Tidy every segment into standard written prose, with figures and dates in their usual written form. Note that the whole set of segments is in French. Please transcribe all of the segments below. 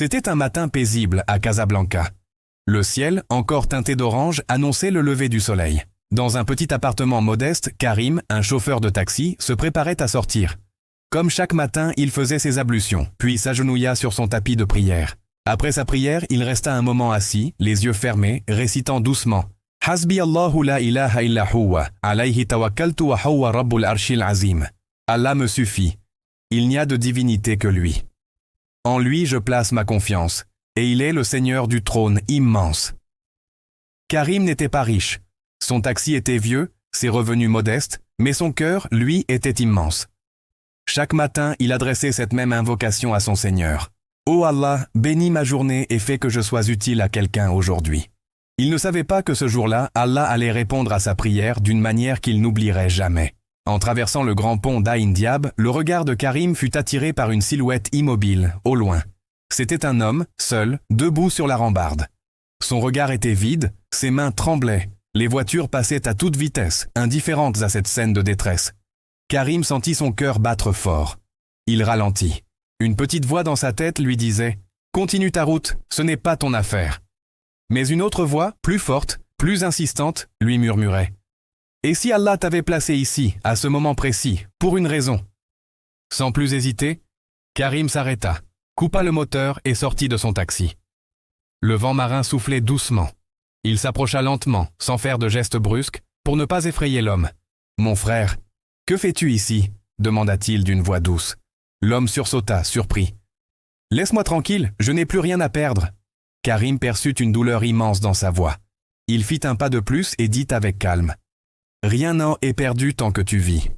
C'était un matin paisible à Casablanca. Le ciel, encore teinté d'orange, annonçait le lever du soleil. Dans un petit appartement modeste, Karim, un chauffeur de taxi, se préparait à sortir. Comme chaque matin, il faisait ses ablutions, puis s'agenouilla sur son tapis de prière. Après sa prière, il resta un moment assis, les yeux fermés, récitant doucement « Hasbi Allahu la ilaha illa huwa, alayhi tawakkaltu wa huwa rabbul arshil azim » Allah me suffit. Il n'y a de divinité que lui. En lui je place ma confiance, et il est le Seigneur du trône immense. Karim n'était pas riche. Son taxi était vieux, ses revenus modestes, mais son cœur, lui, était immense. Chaque matin, il adressait cette même invocation à son Seigneur. « Ô Allah, bénis ma journée et fais que je sois utile à quelqu'un aujourd'hui. » Il ne savait pas que ce jour-là, Allah allait répondre à sa prière d'une manière qu'il n'oublierait jamais. En traversant le grand pont d'Ain Diab, le regard de Karim fut attiré par une silhouette immobile, au loin. C'était un homme, seul, debout sur la rambarde. Son regard était vide, ses mains tremblaient. Les voitures passaient à toute vitesse, indifférentes à cette scène de détresse. Karim sentit son cœur battre fort. Il ralentit. Une petite voix dans sa tête lui disait « Continue ta route, ce n'est pas ton affaire ». Mais une autre voix, plus forte, plus insistante, lui murmurait « Et si Allah t'avait placé ici, à ce moment précis, pour une raison ?» Sans plus hésiter, Karim s'arrêta, coupa le moteur et sortit de son taxi. Le vent marin soufflait doucement. Il s'approcha lentement, sans faire de gestes brusques, pour ne pas effrayer l'homme. « Mon frère, que fais-tu ici ?» demanda-t-il d'une voix douce. L'homme sursauta, surpris. « Laisse-moi tranquille, je n'ai plus rien à perdre. » Karim perçut une douleur immense dans sa voix. Il fit un pas de plus et dit avec calme. « Rien n'est perdu tant que tu vis.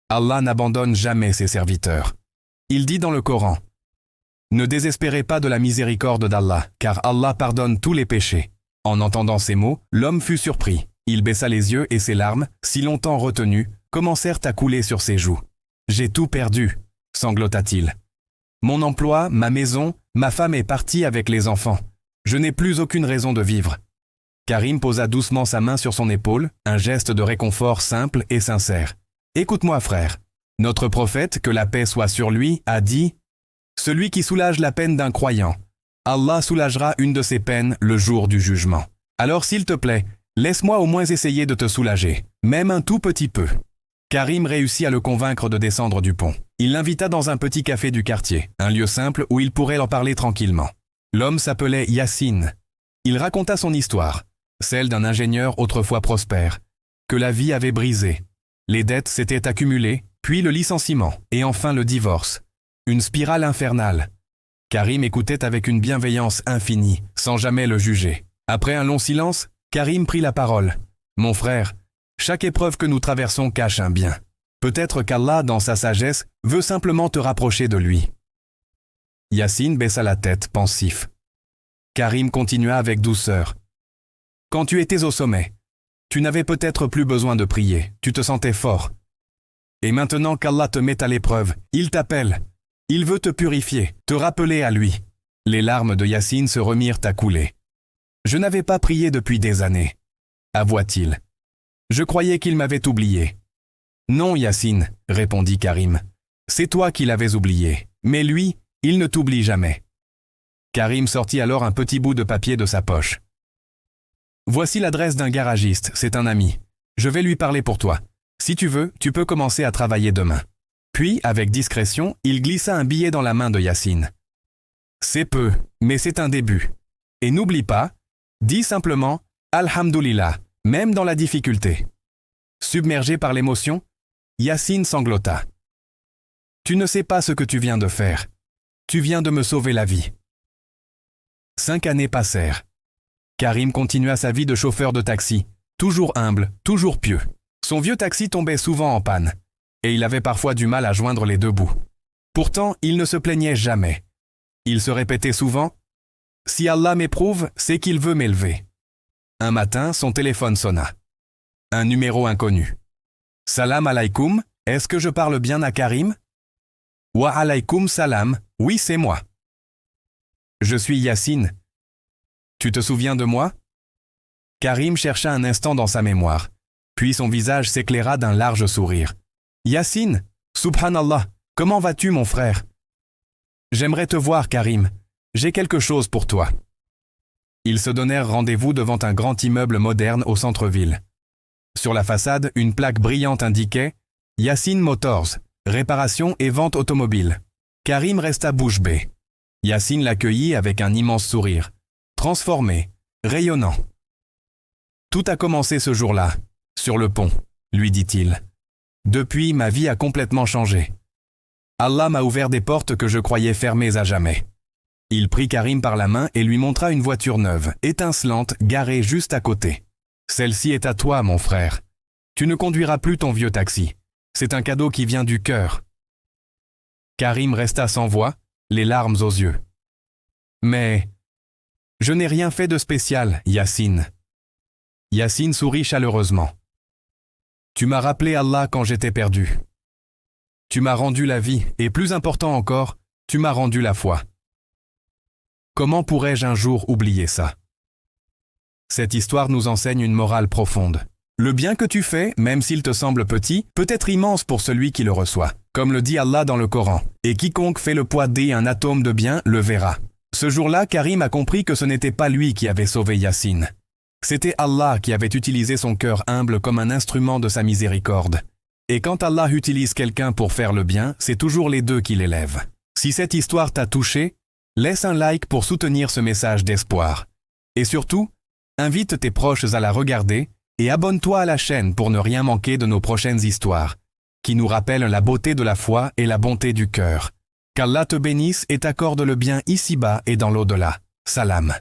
Allah n'abandonne jamais ses serviteurs. Il dit dans le Coran, « Ne désespérez pas de la miséricorde d'Allah, car Allah pardonne tous les péchés. » En entendant ces mots, l'homme fut surpris. Il baissa les yeux et ses larmes, si longtemps retenues, commencèrent à couler sur ses joues. « J'ai tout perdu, » sanglota-t-il. « Mon emploi, ma maison, ma femme est partie avec les enfants. Je n'ai plus aucune raison de vivre. » Karim posa doucement sa main sur son épaule, un geste de réconfort simple et sincère. « Écoute-moi, frère. Notre prophète, que la paix soit sur lui, a dit « Celui qui soulage la peine d'un croyant, Allah soulagera une de ses peines le jour du jugement. Alors s'il te plaît, laisse-moi au moins essayer de te soulager, même un tout petit peu. » Karim réussit à le convaincre de descendre du pont. Il l'invita dans un petit café du quartier, un lieu simple où il pourrait leur parler tranquillement. L'homme s'appelait Yassine. Il raconta son histoire, celle d'un ingénieur autrefois prospère, que la vie avait brisé. Les dettes s'étaient accumulées, puis le licenciement, et enfin le divorce. Une spirale infernale. Karim écoutait avec une bienveillance infinie, sans jamais le juger. Après un long silence, Karim prit la parole. « Mon frère, chaque épreuve que nous traversons cache un bien. Peut-être qu'Allah, dans sa sagesse, veut simplement te rapprocher de lui. » Yassine baissa la tête, pensif. Karim continua avec douceur. « Quand tu étais au sommet, tu n'avais peut-être plus besoin de prier, tu te sentais fort. Et maintenant qu'Allah te met à l'épreuve, il t'appelle. Il veut te purifier, te rappeler à lui. » Les larmes de Yassine se remirent à couler. « Je n'avais pas prié depuis des années, » avoua-t-il. « Je croyais qu'il m'avait oublié. »« Non, Yassine, » répondit Karim. « C'est toi qui l'avais oublié, mais lui, il ne t'oublie jamais. » Karim sortit alors un petit bout de papier de sa poche. « Voici l'adresse d'un garagiste, c'est un ami. Je vais lui parler pour toi. Si tu veux, tu peux commencer à travailler demain. » Puis, avec discrétion, il glissa un billet dans la main de Yassine. « C'est peu, mais c'est un début. Et n'oublie pas, dis simplement « Alhamdulillah », même dans la difficulté. » Submergé par l'émotion, Yassine sanglota. « Tu ne sais pas ce que tu viens de faire. Tu viens de me sauver la vie. » 5 années passèrent. Karim continua sa vie de chauffeur de taxi, toujours humble, toujours pieux. Son vieux taxi tombait souvent en panne, et il avait parfois du mal à joindre les deux bouts. Pourtant, il ne se plaignait jamais. Il se répétait souvent « Si Allah m'éprouve, c'est qu'il veut m'élever. » Un matin, son téléphone sonna. Un numéro inconnu. « Salam alaykoum, est-ce que je parle bien à Karim ?»« Wa alaykoum salam, oui c'est moi. »« Je suis Yassine. Tu te souviens de moi ?» Karim chercha un instant dans sa mémoire, puis son visage s'éclaira d'un large sourire. « Yassine, subhanallah, comment vas-tu mon frère ?»« J'aimerais te voir Karim. j'ai quelque chose pour toi. » Ils se donnèrent rendez-vous devant un grand immeuble moderne au centre-ville. Sur la façade, une plaque brillante indiquait « Yassine Motors, réparation et vente automobile ». Karim resta bouche bée. Yassine l'accueillit avec un immense sourire, transformé, rayonnant. « Tout a commencé ce jour-là, sur le pont, » lui dit-il. « Depuis, ma vie a complètement changé. Allah m'a ouvert des portes que je croyais fermées à jamais. » Il prit Karim par la main et lui montra une voiture neuve, étincelante, garée juste à côté. « Celle-ci est à toi, mon frère. Tu ne conduiras plus ton vieux taxi. C'est un cadeau qui vient du cœur. » Karim resta sans voix, les larmes aux yeux. « Mais je n'ai rien fait de spécial, Yassine. » Yassine sourit chaleureusement. « Tu m'as rappelé Allah quand j'étais perdu. Tu m'as rendu la vie, et plus important encore, tu m'as rendu la foi. Comment pourrais-je un jour oublier ça ?» Cette histoire nous enseigne une morale profonde. Le bien que tu fais, même s'il te semble petit, peut être immense pour celui qui le reçoit. Comme le dit Allah dans le Coran, « Et quiconque fait le poids d'un atome de bien le verra. » Ce jour-là, Karim a compris que ce n'était pas lui qui avait sauvé Yassine. C'était Allah qui avait utilisé son cœur humble comme un instrument de sa miséricorde. Et quand Allah utilise quelqu'un pour faire le bien, c'est toujours les deux qui l'élèvent. Si cette histoire t'a touché, laisse un like pour soutenir ce message d'espoir. Et surtout, invite tes proches à la regarder et abonne-toi à la chaîne pour ne rien manquer de nos prochaines histoires, qui nous rappellent la beauté de la foi et la bonté du cœur. Qu'Allah te bénisse et t'accorde le bien ici-bas et dans l'au-delà. Salam.